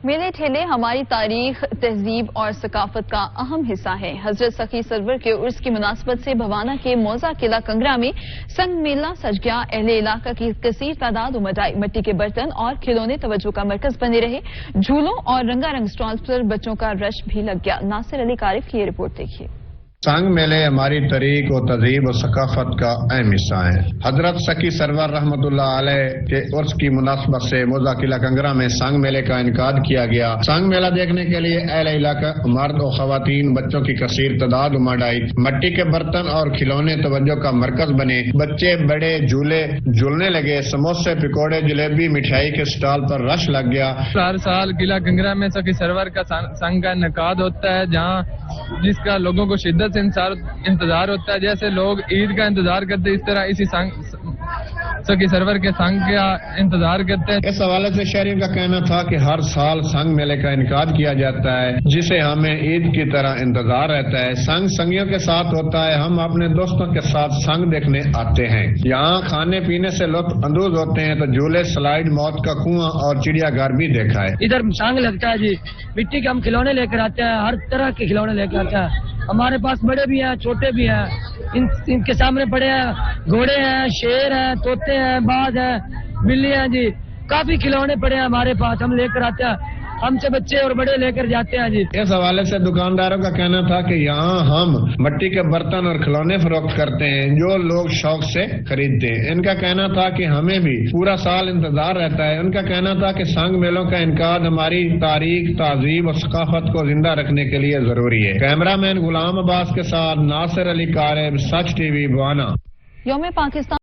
میلے ٹھیلے ہماری تاریخ، تہذیب اور ثقافت کا اہم حصہ ہے۔ حضرت سخی سرور کے عرس کی مناسبت سے بھوانہ کے موزہ قلعہ کنگرا میں سنگ میلہ سج گیا۔ اہل علاقہ کی کثیر تعداد امٹ آئی۔ مٹی کے برتن اور کھلونے توجہ کا مرکز بنے رہے۔ جھولوں اور رنگا رنگ سٹالز پر بچوں کا رش بھی لگ گیا۔ ناصر علی کارف کی یہ رپورٹ دیکھیے۔ سنگ میلے ہماری تاریخ و تہذیب و ثقافت کا اہم حصہ ہیں۔ حضرت سخی سرور رحمۃ اللہ علیہ کے عرس کی مناسبت سے موزہ قلعہ کنگرا میں سنگ میلے کا انعقاد کیا گیا۔ سنگ میلہ دیکھنے کے لیے اہل علاقہ مرد و خواتین بچوں کی کثیر تعداد امٹ آئی۔ مٹی کے برتن اور کھلونے توجہ کا مرکز بنے۔ بچے بڑے جھولے جھولنے لگے۔ سموسے، پکوڑے، جلیبی، مٹھائی کے سٹال پر رش لگ گیا۔ ہر سال قلعہ کنگرا میں سخی سرور کا سنگ کا انعقاد ہوتا ہے، جس کا لوگوں کو شدت سے انتظار ہوتا ہے۔ جیسے لوگ عید کا انتظار کرتے ہیں، اس طرح اسی سخی سرور کے سنگ کا انتظار کرتے ہیں۔ اس حوالے سے شہریوں کا کہنا تھا کہ ہر سال سنگ میلے کا انعقاد کیا جاتا ہے، جسے ہمیں عید کی طرح انتظار رہتا ہے۔ سنگ سنگیوں کے ساتھ ہوتا ہے۔ ہم اپنے دوستوں کے ساتھ سنگ دیکھنے آتے ہیں۔ یہاں کھانے پینے سے لطف اندوز ہوتے ہیں تو جھولے، سلائیڈ، موت کا کنواں اور چڑیا گھر بھی دیکھا ہے۔ ادھر سنگ لگتا ہے جی، مٹی کے ہم کھلونے لے کر آتے ہیں، ہر طرح کے کھلونے لے کر آتے ہیں۔ ہمارے پاس بڑے بھی ہیں، چھوٹے بھی ہیں۔ ان کے سامنے بڑے ہیں، گھوڑے ہیں، شیر ہیں، طوطے ہیں، باز ہیں، بلی ہیں جی، کافی کھلونے پڑے ہیں ہمارے پاس، ہم لے کر آتے ہیں۔ ہم سے بچے اور بڑے لے کر جاتے ہیں جی۔ اس حوالے سے دکانداروں کا کہنا تھا کہ یہاں ہم مٹی کے برتن اور کھلونے فروخت کرتے ہیں جو لوگ شوق سے خریدتے ہیں۔ ان کا کہنا تھا کہ ہمیں بھی پورا سال انتظار رہتا ہے۔ ان کا کہنا تھا کہ سنگ میلوں کا انعقاد ہماری تاریخ، تہذیب اور ثقافت کو زندہ رکھنے کے لیے ضروری ہے۔ کیمرہ مین غلام عباس کے ساتھ ناصر علی کارب، سچ ٹی وی، بھوانہ۔ یوم پاکستان